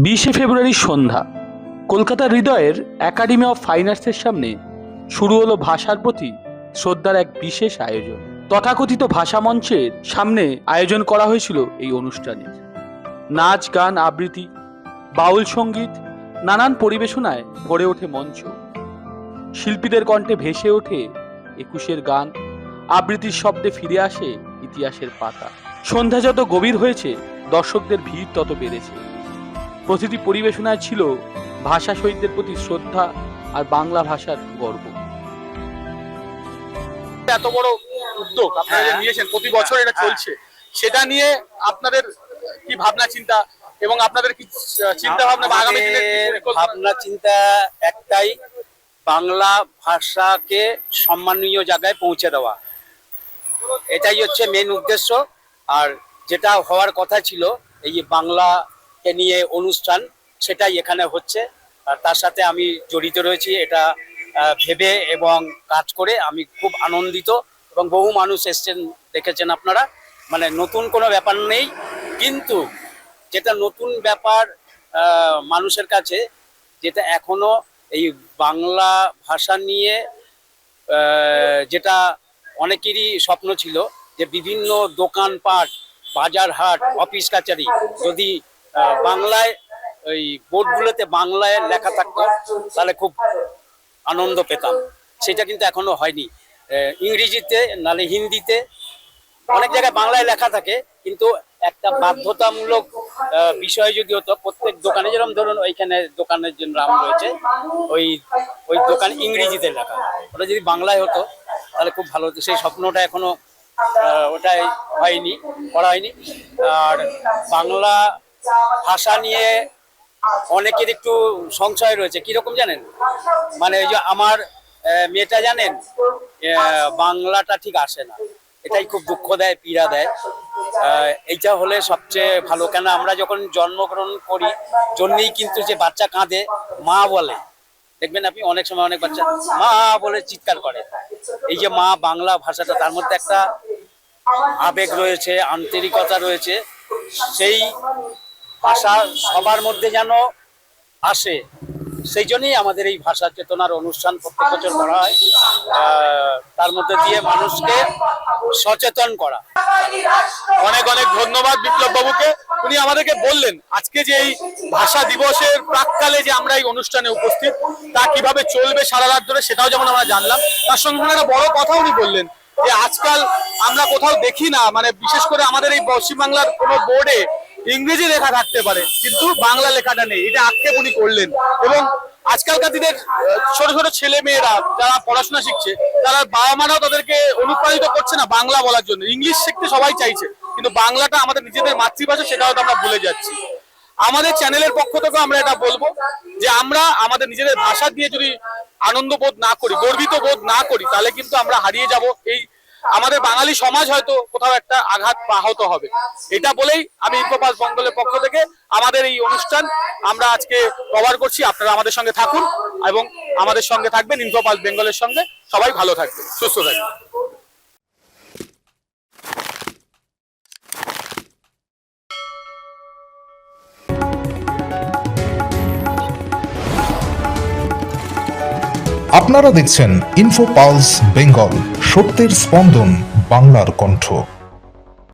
20শে ফেব্রুয়ারির সন্ধ্যা কলকাতার হৃদয়ের একাডেমি অফ ফাইন আর্টসের সামনে শুরু হলো ভাষার প্রতি শ্রদ্ধার এক বিশেষ আয়োজন। তথাকথিত ভাষা মঞ্চের সামনে আয়োজন করা হয়েছিল এই অনুষ্ঠানের। নাচ, গান, আবৃত্তি, বাউল সঙ্গীত, নানান পরিবেশনায় ভরে ওঠে মঞ্চ। শিল্পীদের কণ্ঠে ভেসে ওঠে 21-এর গান, আবৃত্তির শব্দে ফিরে আসে ইতিহাসের পাতা। সন্ধ্যা যত গভীর হয়েছে, দর্শকদের ভিড় তত বেড়েছে। প্রতিটি পরিবেশনায় ছিল ভাষা শহীদদের প্রতি শ্রদ্ধা আর বাংলা ভাষার গর্ব। এত বড় উদ্যোগ আপনারা যে নিয়েছেন, প্রতি বছর এটা চলছে, সেটা নিয়ে আপনাদের কি ভাবনা চিন্তা এবং আপনাদের কি চিন্তা ভাবনা বা আগামী দিনের ভাবনা চিন্তা একটাই, বাংলা ভাষাকে সম্মানীয় জায়গায় পৌঁছে দেওয়া। এটাই হচ্ছে মেন উদ্দেশ্য। আর যেটা হওয়ার কথা ছিল, এই বাংলাকে নিয়ে অনুষ্ঠান, সেটাই এখানে হচ্ছে। আর তার সাথে আমি জড়িত রয়েছি। এটা ভেবে এবং কাজ করে আমি খুব আনন্দিত। এবং বহু মানুষ এসছেন, দেখেছেন আপনারা। মানে নতুন কোনো ব্যাপার নেই, কিন্তু যেটা নতুন ব্যাপার মানুষের কাছে, যেটা এখনো এই বাংলা ভাষা নিয়ে যেটা অনেকেরই স্বপ্ন ছিল, যে বিভিন্ন দোকানপাট, বাজার হাট, অফিস কাচারি যদি বাংলায় ওই বোর্ডগুলোতে বাংলায় লেখা থাকতো, তাহলে খুব আনন্দ পেতাম। সেটা কিন্তু এখনো হয়নি। ইংরেজিতে নাহলে হিন্দিতে অনেক জায়গায় বাংলায় লেখা থাকে, কিন্তু একটা বাধ্যতামূলক বিষয় যদি হতো প্রত্যেক দোকানে, যেরকম ধরুন ওইখানে দোকানের জন্য নাম রয়েছে, ওই দোকান ইংরেজিতে লেখা, ওটা যদি বাংলায় হতো তাহলে খুব ভালো হতো। সেই স্বপ্নটা এখনো ওটাই হয়নি, করা হয়নি। আর বাংলা ভাষা নিয়ে অনেকের একটু সংশয় রয়েছে। কিরকম জানেন, মানে ওই যে আমার মেয়েটা জানেন বাংলাটা ঠিক আসে না, এটাই খুব দুঃখ দেয়, পীড়া দেয়। এইটা হলে সবচেয়ে ভালো। কেন আমরা যখন জন্মগ্রহণ করি জন্যেই কিন্তু যে বাচ্চা কাঁদে, মা বলে, দেখবেন আপনি অনেক সময় অনেক বাচ্চা মা বলে চিৎকার করে। এই যে মা, বাংলা ভাষাটা, তার মধ্যে একটা আবেগ রয়েছে, আন্তরিকতা রয়েছে। সেই ভাষা সবার মধ্যে যেন আসে, সেই জন্যই আমাদের এই ভাষা চেতনার অনুষ্ঠান প্রত্যেক বছর করা হয়। তার মধ্যে দিয়ে মানুষকে সচেতন করা। অনেক অনেক ধন্যবাদ বিপ্লব বাবুকে। উনি আমাদেরকে বললেন আজকে যে এই ভাষা দিবসের প্রাককালে যে আমরা এই অনুষ্ঠানে উপস্থিত, তা কিভাবে চলবে সারা রাত ধরে, সেটাও যেমন আমরা জানলাম। তার সঙ্গে একটা বড় কথা উনি বললেন যে আজকাল আমরা কোথাও দেখি না, মানে বিশেষ করে আমাদের এই পশ্চিমবাংলার কোনো বোর্ডে ইংরেজি লেখা থাকতে পারে, কিন্তু বাংলা লেখাটা নেই। এটা আক্ষেপ উনি করলেন। এবং আজকালকার দিনের ছোট ছোট ছেলে মেয়েরা যারা পড়াশোনা শিখছে, তারা বাবা মারাও তাদেরকে অনুপ্রাণিত করছে না বাংলা বলার জন্য। ইংলিশ শিখতে সবাই চাইছে, কিন্তু বাংলাটা আমাদের নিজেদের মাতৃভাষা, সেটা হয়তো আমরা ভুলে যাচ্ছি। আমাদের চ্যানেলের পক্ষ থেকে আমরা এটা বলবো যে আমরা আমাদের নিজেদের ভাষা দিয়ে যদি আনন্দ বোধ না করি, গর্বিত বোধ না করি, তাহলে কিন্তু আমরা হারিয়ে যাব। এই আমাদের বাঙালি সমাজ হয়তো কোথাও একটা আঘাত আহত হবে। এটা বলেই আমি ইনফোপালস বেঙ্গলের পক্ষ থেকে আমাদের এই অনুষ্ঠান আমরা আজকে কভার করছি। আপনারা আমাদের সঙ্গে থাকুন এবং আমাদের সঙ্গে থাকবেন ইনফোপালস বেঙ্গলের সঙ্গে। সবাই ভালো থাকবেন, সুস্থ থাকবেন। আপনারা দেখছেন ইনফোপালস বেঙ্গল, সত্যের স্পন্দন, বাংলার কণ্ঠ।